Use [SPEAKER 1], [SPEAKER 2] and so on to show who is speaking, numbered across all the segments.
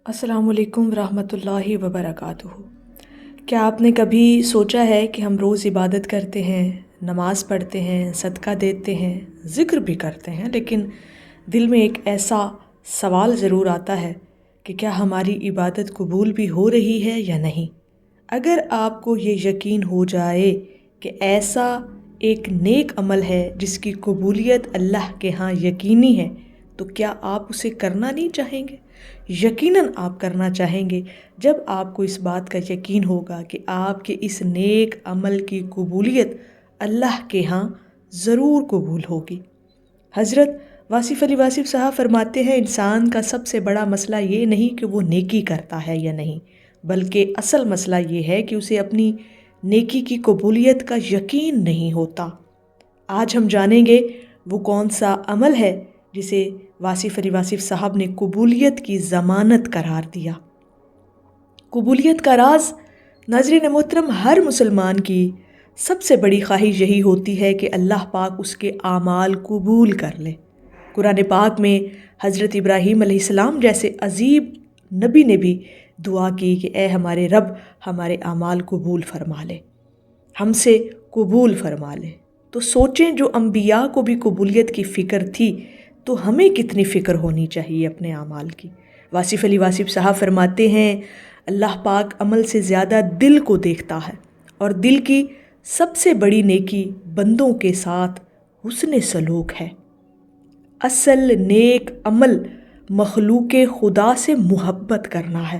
[SPEAKER 1] السلام علیکم ورحمۃ اللہ وبرکاتہ۔ کیا آپ نے کبھی سوچا ہے کہ ہم روز عبادت کرتے ہیں، نماز پڑھتے ہیں، صدقہ دیتے ہیں، ذکر بھی کرتے ہیں، لیکن دل میں ایک ایسا سوال ضرور آتا ہے کہ کیا ہماری عبادت قبول بھی ہو رہی ہے یا نہیں؟ اگر آپ کو یہ یقین ہو جائے کہ ایسا ایک نیک عمل ہے جس کی قبولیت اللہ کے ہاں یقینی ہے، تو کیا آپ اسے کرنا نہیں چاہیں گے؟ یقیناً آپ کرنا چاہیں گے جب آپ کو اس بات کا یقین ہوگا کہ آپ کے اس نیک عمل کی قبولیت اللہ کے ہاں ضرور قبول ہوگی۔ حضرت واصف علی واصف صاحب فرماتے ہیں، انسان کا سب سے بڑا مسئلہ یہ نہیں کہ وہ نیکی کرتا ہے یا نہیں، بلکہ اصل مسئلہ یہ ہے کہ اسے اپنی نیکی کی قبولیت کا یقین نہیں ہوتا۔ آج ہم جانیں گے وہ کون سا عمل ہے جسے واصف علی واصف صاحب نے قبولیت کی ضمانت قرار دیا۔ قبولیت کا راز ناظرین محترم، ہر مسلمان کی سب سے بڑی خواہش یہی ہوتی ہے کہ اللہ پاک اس کے اعمال قبول کر لے۔ قرآن پاک میں حضرت ابراہیم علیہ السلام جیسے عظیم نبی نے بھی دعا کی کہ اے ہمارے رب، ہمارے اعمال قبول فرما لے، ہم سے قبول فرما لے۔ تو سوچیں، جو انبیاء کو بھی قبولیت کی فکر تھی تو ہمیں کتنی فکر ہونی چاہیے اپنے اعمال کی۔ واصف علی واصف صاحب فرماتے ہیں، اللہ پاک عمل سے زیادہ دل کو دیکھتا ہے، اور دل کی سب سے بڑی نیکی بندوں کے ساتھ حسن سلوک ہے۔ اصل نیک عمل مخلوق خدا سے محبت کرنا ہے۔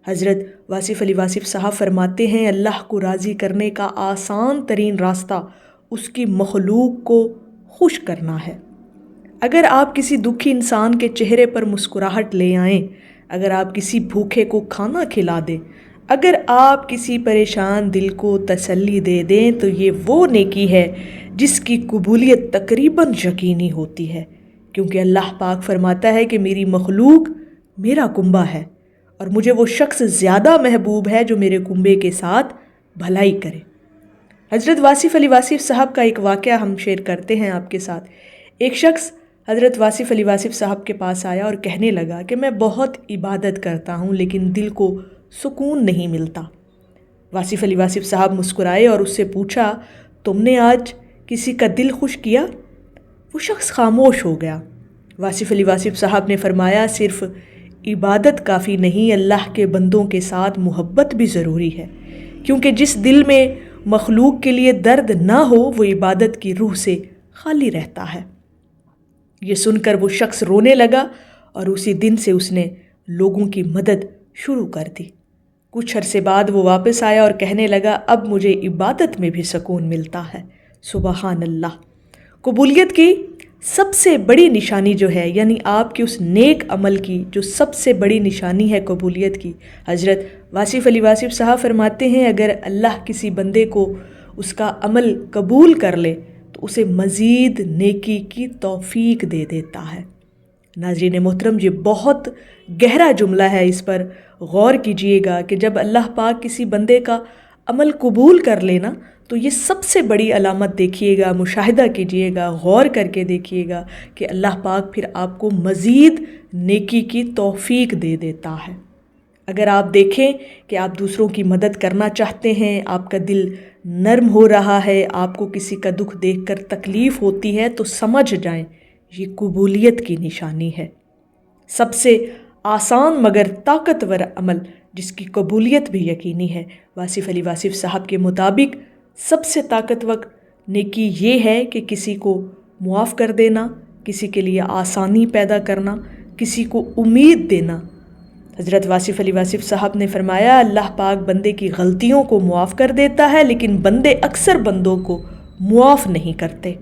[SPEAKER 1] حضرت واصف علی واصف صاحب فرماتے ہیں، اللہ کو راضی کرنے کا آسان ترین راستہ اس کی مخلوق کو خوش کرنا ہے۔ اگر آپ کسی دکھی انسان کے چہرے پر مسکراہٹ لے آئیں، اگر آپ کسی بھوکے کو کھانا کھلا دیں، اگر آپ کسی پریشان دل کو تسلی دے دیں، تو یہ وہ نیکی ہے جس کی قبولیت تقریباً یقینی ہوتی ہے، کیونکہ اللہ پاک فرماتا ہے کہ میری مخلوق میرا کنبہ ہے، اور مجھے وہ شخص زیادہ محبوب ہے جو میرے کنبے کے ساتھ بھلائی کرے۔ حضرت واصف علی واصف صاحب کا ایک واقعہ ہم شیئر کرتے ہیں آپ کے ساتھ۔ ایک شخص حضرت واصف علی واصف صاحب کے پاس آیا اور کہنے لگا کہ میں بہت عبادت کرتا ہوں لیکن دل کو سکون نہیں ملتا۔ واصف علی واصف صاحب مسکرائے اور اس سے پوچھا، تم نے آج کسی کا دل خوش کیا؟ وہ شخص خاموش ہو گیا۔ واصف علی واصف صاحب نے فرمایا، صرف عبادت کافی نہیں، اللہ کے بندوں کے ساتھ محبت بھی ضروری ہے، کیونکہ جس دل میں مخلوق کے لیے درد نہ ہو وہ عبادت کی روح سے خالی رہتا ہے۔ یہ سن کر وہ شخص رونے لگا اور اسی دن سے اس نے لوگوں کی مدد شروع کر دی۔ کچھ عرصے بعد وہ واپس آیا اور کہنے لگا، اب مجھے عبادت میں بھی سکون ملتا ہے۔ سبحان اللہ۔ قبولیت کی سب سے بڑی نشانی جو ہے، یعنی آپ کے اس نیک عمل کی جو سب سے بڑی نشانی ہے قبولیت کی، حضرت واصف علی واصف صاحب فرماتے ہیں، اگر اللہ کسی بندے کو اس کا عمل قبول کر لے تو اسے مزید نیکی کی توفیق دے دیتا ہے۔ ناظرین محترم، یہ بہت گہرا جملہ ہے، اس پر غور کیجئے گا کہ جب اللہ پاک کسی بندے کا عمل قبول کر لینا تو یہ سب سے بڑی علامت دیکھیے گا، مشاہدہ کیجئے گا، غور کر کے دیکھیے گا کہ اللہ پاک پھر آپ کو مزید نیکی کی توفیق دے دیتا ہے۔ اگر آپ دیکھیں کہ آپ دوسروں کی مدد کرنا چاہتے ہیں، آپ کا دل نرم ہو رہا ہے، آپ کو کسی کا دکھ دیکھ کر تکلیف ہوتی ہے، تو سمجھ جائیں یہ قبولیت کی نشانی ہے۔ سب سے آسان مگر طاقتور عمل جس کی قبولیت بھی یقینی ہے، واصف علی واصف صاحب کے مطابق سب سے طاقتور نیکی یہ ہے کہ کسی کو معاف کر دینا، کسی کے لیے آسانی پیدا کرنا، کسی کو امید دینا۔ حضرت واصف علی واصف صاحب نے فرمایا، اللہ پاک بندے کی غلطیوں کو معاف کر دیتا ہے لیکن بندے اکثر بندوں کو معاف نہیں کرتے۔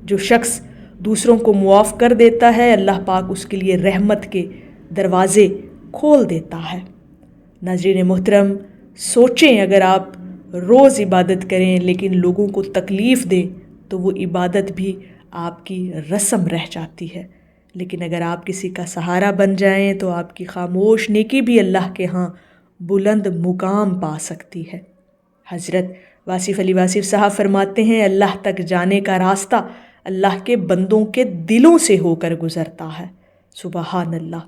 [SPEAKER 1] جو شخص دوسروں کو معاف کر دیتا ہے، اللہ پاک اس کے لیے رحمت کے دروازے کھول دیتا ہے۔ ناظرین محترم، سوچیں، اگر آپ روز عبادت کریں لیکن لوگوں کو تکلیف دیں تو وہ عبادت بھی آپ کی رسم رہ جاتی ہے، لیکن اگر آپ کسی کا سہارا بن جائیں تو آپ کی خاموش نیکی بھی اللہ کے ہاں بلند مقام پا سکتی ہے۔ حضرت واصف علی واصف صاحب فرماتے ہیں، اللہ تک جانے کا راستہ اللہ کے بندوں کے دلوں سے ہو کر گزرتا ہے۔ سبحان اللہ۔